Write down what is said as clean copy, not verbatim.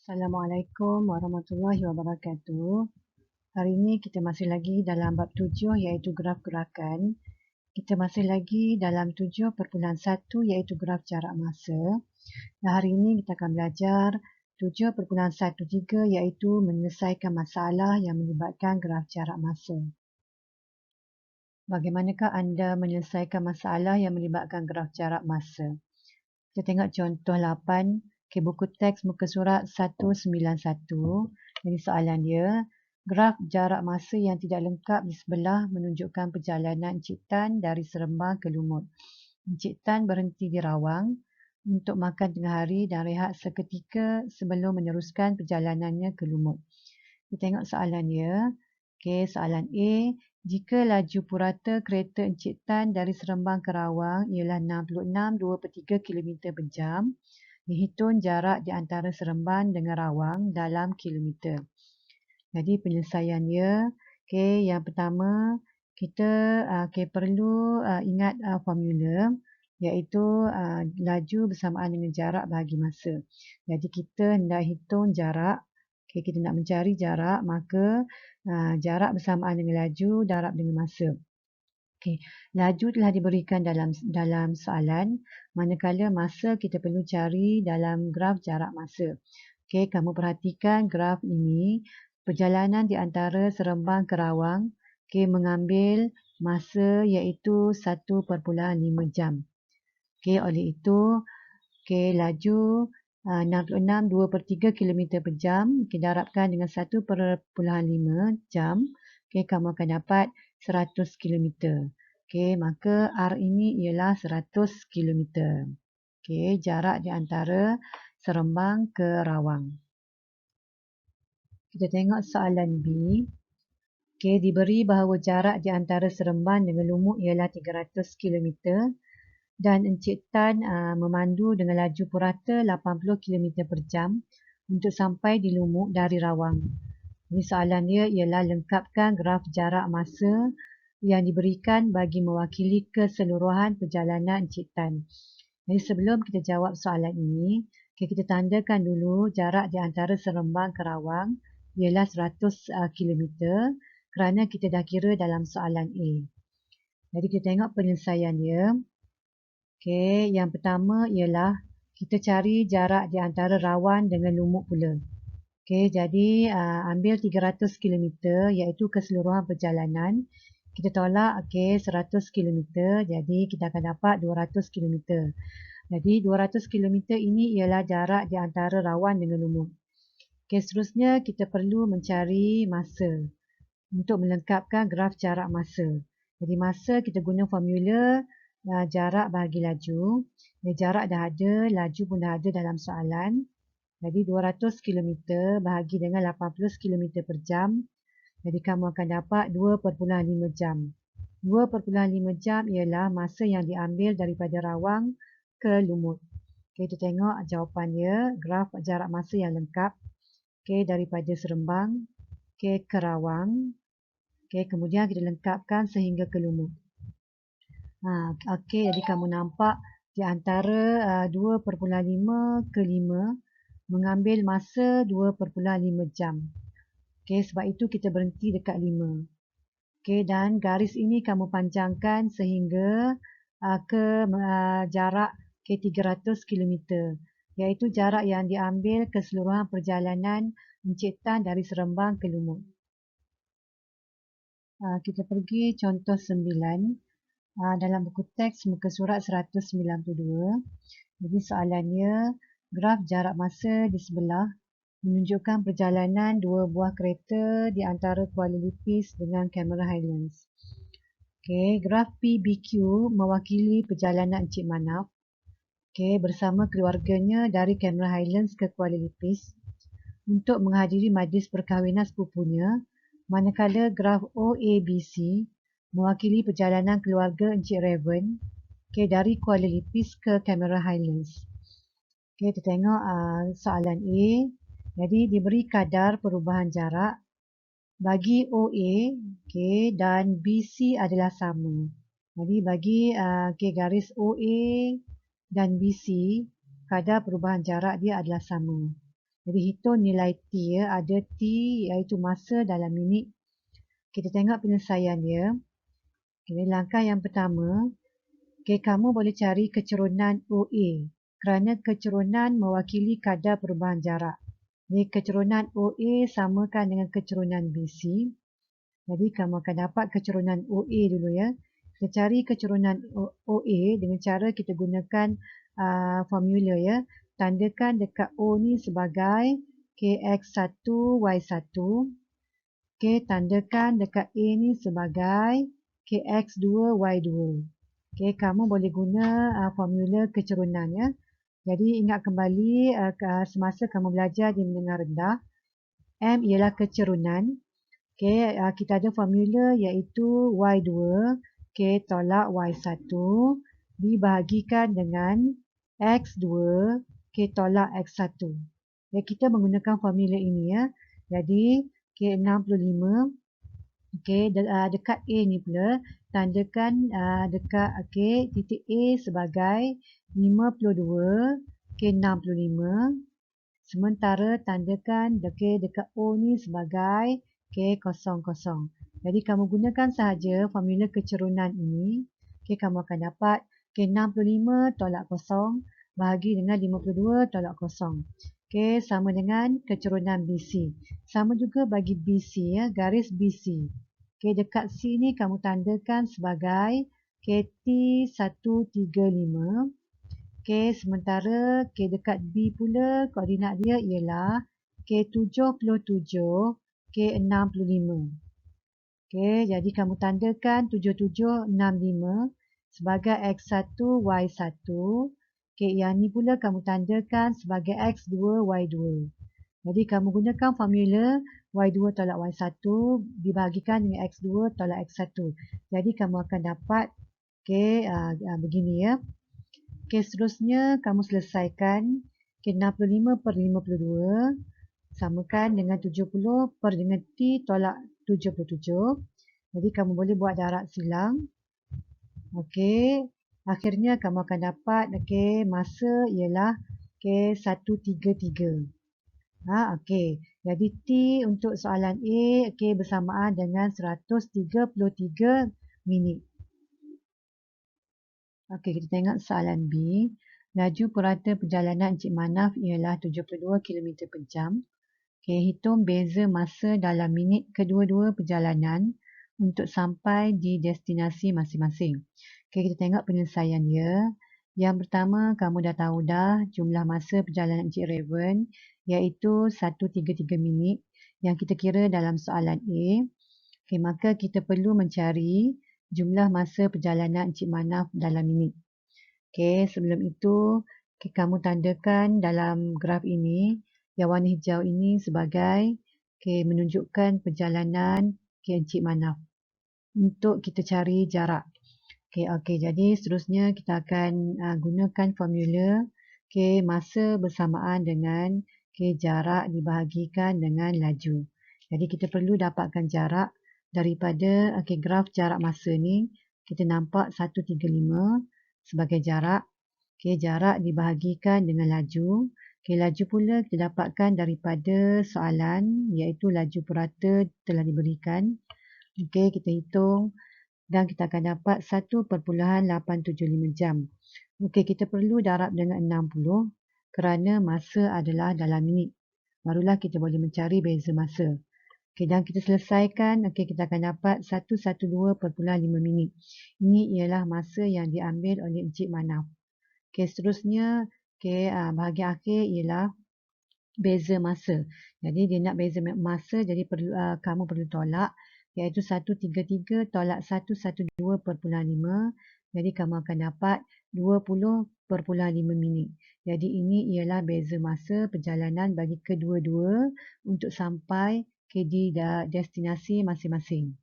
Assalamualaikum warahmatullahi wabarakatuh. Hari ini kita masih lagi dalam bab 7 iaitu graf gerakan. Kita masih lagi dalam 7.1 iaitu graf jarak masa. Dan hari ini kita akan belajar 7.13 iaitu menyelesaikan masalah yang melibatkan graf jarak masa. Bagaimanakah anda menyelesaikan masalah yang melibatkan graf jarak masa? Kita tengok contoh 8. Buku teks muka surat 191. Jadi soalan dia, graf jarak masa yang tidak lengkap di sebelah menunjukkan perjalanan Encik Tan dari Seremban ke Lumut. Encik Tan berhenti di Rawang untuk makan tengah hari dan rehat seketika sebelum meneruskan perjalanannya ke Lumut. Kita tengok soalan dia. Soalan A. Jika laju purata kereta Encik Tan dari Seremban ke Rawang ialah 66.2/3 km per jam, dihitung jarak di antara Seremban dengan Rawang dalam kilometer. Jadi penyelesaian dia, yang pertama kita perlu ingat formula iaitu laju bersamaan dengan jarak bahagi masa. Jadi kita hendak hitung jarak, kita nak mencari jarak, maka jarak bersamaan dengan laju darab dengan masa. Laju telah diberikan dalam soalan, manakala masa kita perlu cari dalam graf jarak masa. Kamu perhatikan graf ini, perjalanan di antara Seremban ke Rawang mengambil masa iaitu 1.5 jam. Oleh itu, laju 66.2/3 km per jam darabkan dengan 1.5 jam, kamu akan dapat 100 km. Maka R ini ialah 100 km. Jarak di antara Seremban ke Rawang. Kita tengok soalan B. Diberi bahawa jarak di antara Seremban dengan Lumut ialah 300 km dan Encik Tan memandu dengan laju purata 80 km per jam untuk sampai di Lumut dari Rawang. Ini soalan dia ialah lengkapkan graf jarak masa yang diberikan bagi mewakili keseluruhan perjalanan Encik Tan. Jadi sebelum kita jawab soalan ini, kita tandakan dulu jarak di antara Seremban ke Rawang ialah 100 km kerana kita dah kira dalam soalan A. Jadi kita tengok penyelesaian dia. Yang pertama ialah kita cari jarak di antara Rawang dengan Lumut pula. Jadi ambil 300 km iaitu keseluruhan perjalanan. Kita tolak 100 km, jadi kita akan dapat 200 km. Jadi 200 km ini ialah jarak di antara Rawang dengan Lumut. Seterusnya kita perlu mencari masa untuk melengkapkan graf jarak masa. Jadi masa kita guna formula jarak bahagi laju. Jarak dah ada, laju pun dah ada dalam soalan. Jadi 200 km bahagi dengan 80 km per jam. Jadi kamu akan dapat 2.5 jam. 2.5 jam ialah masa yang diambil daripada Rawang ke Lumut. Kita tengok jawapan dia, graf jarak masa yang lengkap. Daripada Seremban ke Rawang. Kemudian kita lengkapkan sehingga ke Lumut. Jadi kamu nampak di antara 2.5 ke 5 mengambil masa 2.5 jam. Sebab itu kita berhenti dekat 5. Dan garis ini kamu panjangkan sehingga ke jarak 300 km. Iaitu jarak yang diambil keseluruhan perjalanan Encik Tan dari Seremban ke Lumut. Kita pergi contoh 9. Dalam buku teks muka surat 192. Jadi soalannya, graf jarak masa di sebelah menunjukkan perjalanan dua buah kereta di antara Kuala Lipis dengan Cameron Highlands. Graf PBQ mewakili perjalanan Encik Manaf bersama keluarganya dari Cameron Highlands ke Kuala Lipis untuk menghadiri majlis perkahwinan sepupunya, manakala graf OABC mewakili perjalanan keluarga Encik Raven dari Kuala Lipis ke Cameron Highlands. Kita tengok soalan A. Jadi diberi kadar perubahan jarak bagi OA dan BC adalah sama. Jadi bagi garis OA dan BC, kadar perubahan jarak dia adalah sama. Jadi hitung nilai T ya. Ada T iaitu masa dalam minit. Kita tengok penyelesaian dia. Okay, langkah yang pertama, kamu boleh cari kecerunan OA kerana kecerunan mewakili kadar perubahan jarak. Jadi kecerunan OA samakan dengan kecerunan BC. Jadi kamu akan dapat kecerunan OA dulu ya. Kita cari kecerunan OA dengan cara kita gunakan formula ya. Tandakan dekat O ni sebagai KX1Y1. Okay, tandakan dekat A ni sebagai KX2Y2. Okay, kamu boleh guna formula kecerunan ya. Jadi ingat kembali semasa kamu belajar di menengah rendah, M ialah kecerunan. Okay, kita ada formula iaitu Y2 K tolak Y1 dibahagikan dengan X2 K tolak X1. Okay, kita menggunakan formula ini ya. Jadi K65 dekat A ni pula tandakan dekat titik A sebagai 52 K65. Sementara tandakan dekat O ni sebagai K00. Jadi kamu gunakan sahaja formula kecerunan ini. Kamu akan dapat K65 tolak 0 bahagi dengan 52 tolak 0. Sama dengan kecerunan BC. Sama juga bagi BC ya, garis BC. Dekat C ni kamu tandakan sebagai KT135. Sementara dekat B pula koordinat dia ialah K77 K65. Jadi kamu tandakan 7765 sebagai X1 Y1. Yang ni pula kamu tandakan sebagai X2 Y2. Jadi kamu gunakan formula Y2 tolak Y1 dibahagikan dengan X2 tolak X1. Jadi kamu akan dapat begini ya. Seterusnya kamu selesaikan 65 per 52 samakan dengan 70 per dengan T tolak 77. Jadi kamu boleh buat darab silang. Akhirnya kamu akan dapat masa ialah 133. Jadi T untuk soalan A bersamaan dengan 133 minit. Kita tengok soalan B. Laju purata perjalanan Encik Manaf ialah 72 km per jam. Hitung beza masa dalam minit kedua-dua perjalanan untuk sampai di destinasi masing-masing. Kita tengok penyelesaian dia. Yang pertama, kamu dah tahu dah jumlah masa perjalanan Encik Raven iaitu 133 minit yang kita kira dalam soalan A. Maka kita perlu mencari jumlah masa perjalanan Encik Manaf dalam minit. Sebelum itu, kamu tandakan dalam graf ini, yang warna hijau ini sebagai menunjukkan perjalanan Encik Manaf untuk kita cari jarak. Jadi seterusnya kita akan gunakan formula masa bersamaan dengan jarak dibahagikan dengan laju. Jadi kita perlu dapatkan jarak daripada graf jarak masa ni. Kita nampak 135 sebagai jarak. Jarak dibahagikan dengan laju. Laju pula kita dapatkan daripada soalan iaitu laju purata telah diberikan. Kita hitung dan kita akan dapat 1.875 jam. Kita perlu darab dengan 60 kerana masa adalah dalam minit. Barulah kita boleh mencari beza masa. Dan kita selesaikan, kita akan dapat 112.5 minit. Ini ialah masa yang diambil oleh Encik Manaf. Seterusnya, bahagian akhir ialah beza masa. Jadi dia nak beza masa, jadi kamu perlu tolak, iaitu 133 tolak 112.5. Jadi kamu akan dapat 20.5 minit. Jadi ini ialah beza masa perjalanan bagi kedua-dua untuk sampai di destinasi masing-masing.